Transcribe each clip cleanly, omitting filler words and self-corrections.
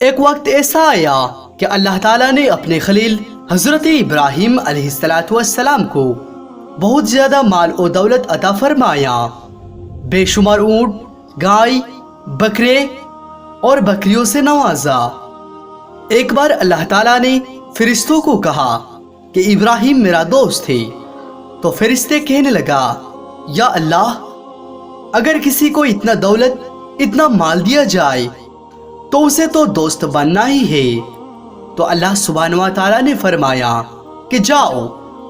ایک وقت ایسا آیا کہ اللہ تعالیٰ نے اپنے خلیل حضرت ابراہیم علیہ السلام کو بہت زیادہ مال و دولت عطا فرمایا۔ بے شمار اونٹ، گائے، بکرے اور بکریوں سے نوازا۔ ایک بار اللہ تعالیٰ نے فرشتوں کو کہا کہ ابراہیم میرا دوست ہے، تو فرشتے کہنے لگا، یا اللہ، اگر کسی کو اتنا دولت، اتنا مال دیا جائے تو اسے تو دوست بننا ہی ہے۔ تو اللہ سبحانہ و تعالیٰ نے فرمایا کہ جاؤ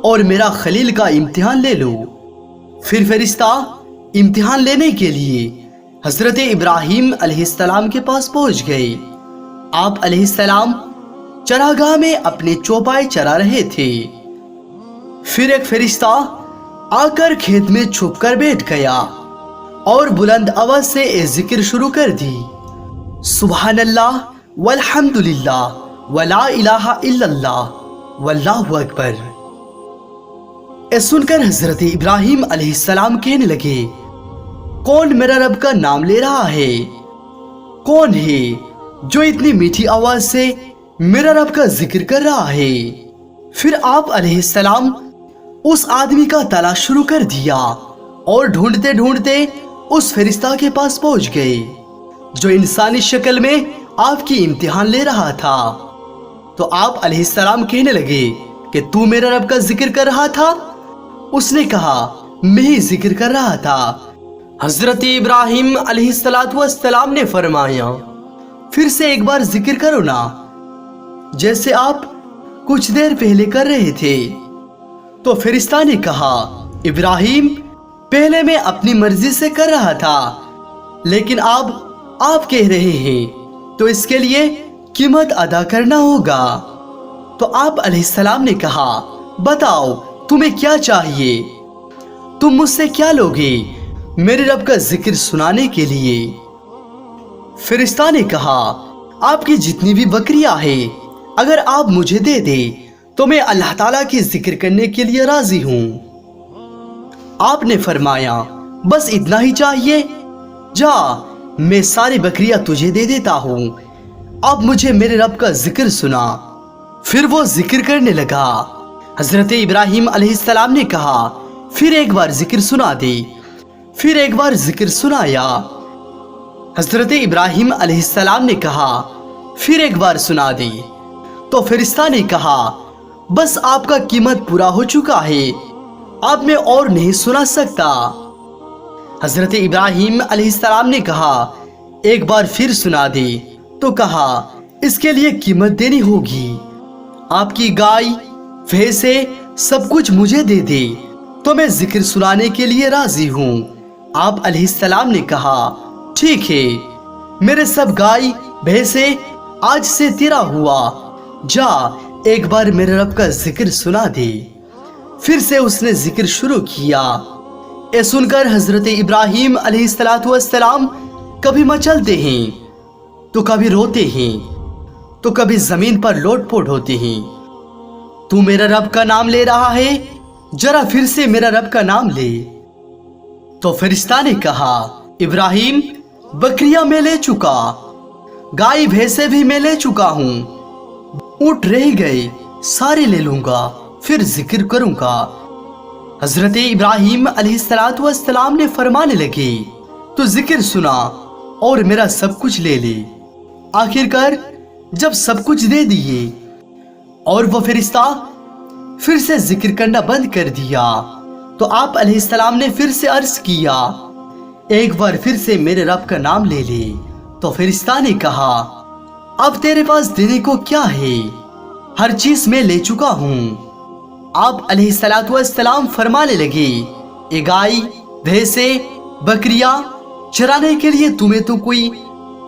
اور میرا خلیل کا امتحان لے لو۔ پھر فرشتہ امتحان لینے کے لیے حضرت ابراہیم علیہ السلام کے پاس پہنچ گئے۔ آپ علیہ السلام چراگاہ میں اپنے چوپائے چرا رہے تھے۔ پھر ایک فرشتہ آ کر کھیت میں چھپ کر بیٹھ گیا اور بلند آواز سے یہ ذکر شروع کر دی، سبحان اللہ والحمد للہ ولا الہ الا اللہ واللہ اکبر۔ یہ سن کر حضرت ابراہیم علیہ السلام کہنے لگے، کون میرا رب کا نام لے رہا ہے؟ کون ہے جو اتنی میٹھی آواز سے میرا رب کا ذکر کر رہا ہے؟ پھر آپ علیہ السلام اس آدمی کا تلاش شروع کر دیا اور ڈھونڈتے ڈھونڈتے اس فرشتہ کے پاس پہنچ گئے جو انسانی شکل میں آپ کی امتحان لے رہا تھا۔ تو آپ علیہ السلام کہنے لگے کہ تو میرا رب کا ذکر کر رہا تھا؟ اس نے کہا، میں ہی ذکر کر رہا تھا۔ حضرت ابراہیم علیہ السلام نے فرمایا، پھر سے ایک بار ذکر کرو نا، جیسے آپ کچھ دیر پہلے کر رہے تھے۔ تو فرشتہ نے کہا، ابراہیم، پہلے میں اپنی مرضی سے کر رہا تھا، لیکن اب آپ کہہ رہے ہیں تو اس کے لیے قیمت ادا کرنا ہوگا۔ تو آپ علیہ السلام نے کہا، بتاؤ تمہیں کیا چاہیے؟ تم مجھ سے کیا لوگے میرے رب کا ذکر سنانے کے لیے؟ فرشتہ نے کہا، آپ کی جتنی بھی بکریاں ہیں اگر آپ مجھے دے دے تو میں اللہ تعالیٰ کی ذکر کرنے کے لیے راضی ہوں۔ آپ نے فرمایا، بس اتنا ہی چاہیے؟ جا، میں ساری بکریاں تجھے دے دیتا ہوں، اب مجھے میرے رب کا ذکر سنا۔ پھر وہ ذکر کرنے لگا۔ حضرت ابراہیم علیہ السلام نے کہا، پھر ایک بار ذکر سنا دے۔ پھر ایک بار ذکر سنایا۔ حضرت ابراہیم علیہ السلام نے کہا، پھر ایک بار سنا دے۔ تو فرشتہ نے کہا، بس آپ کا قیمت پورا ہو چکا ہے، اب میں اور نہیں سنا سکتا۔ حضرت ابراہیم علیہ السلام نے کہا، ایک بار پھر سنا دے۔ تو کہا، اس کے لیے قیمت دینی ہوگی، آپ کی گائے، بھینسیں سب کچھ مجھے دے دے تو میں ذکر سنانے کے لیے راضی ہوں۔ آپ علیہ السلام نے کہا، ٹھیک ہے، میرے سب گائے بھینسیں آج سے تیرا ہوا، جا ایک بار میرے رب کا ذکر سنا دے۔ پھر سے اس نے ذکر شروع کیا۔ یہ سن کر حضرت ابراہیم علیہ السلام کبھی مچلتے ہیں تو کبھی روتے ہیں تو کبھی زمین پر لوٹ پوٹ ہوتے ہیں۔ تو میرا رب کا نام لے رہا ہے، ذرا پھر سے میرا رب کا نام لے۔ تو فرشتہ نے کہا، ابراہیم، بکریاں میں لے چکا، گائے بھینسیں بھی میں لے چکا ہوں، اونٹ رہ گئے، سارے لے لوں گا، پھر ذکر کروں گا۔ حضرت ابراہیم علیہ السلام نے فرمانے لگے، تو ذکر سنا اور میرا سب کچھ لے لے۔ آخر کار جب سب کچھ دے دیے اور وہ فرشتہ پھر سے ذکر کرنا بند کر دیا، تو آپ علیہ السلام نے پھر سے عرض کیا، ایک بار پھر سے میرے رب کا نام لے لے۔ تو فرشتہ نے کہا، اب تیرے پاس دینے کو کیا ہے؟ ہر چیز میں لے چکا ہوں۔ آپ علیہ السلام فرمانے لگے، اے گائے، بھینسیں، بکریاں چرانے کے لیے تمہیں تو کوئی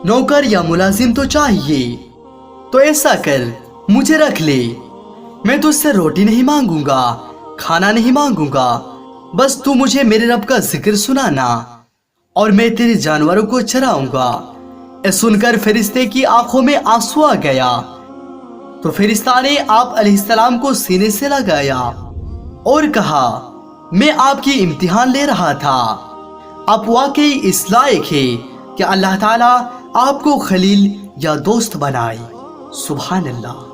نوکر یا ملازم تو چاہیے، تو ایسا کر، مجھے رکھ لے، میں تجھ سے روٹی نہیں مانگوں گا، کھانا نہیں مانگوں گا، بس تو مجھے میرے رب کا ذکر سنانا اور میں تیرے جانوروں کو چراؤں گا۔ یہ سن کر فرشتے کی آنکھوں میں آنسو آ گیا۔ تو فرشتہ نے آپ علیہ السلام کو سینے سے لگایا اور کہا، میں آپ کی امتحان لے رہا تھا، آپ واقعی اس لائق ہے کہ اللہ تعالیٰ آپ کو خلیل یا دوست بنائے۔ سبحان اللہ۔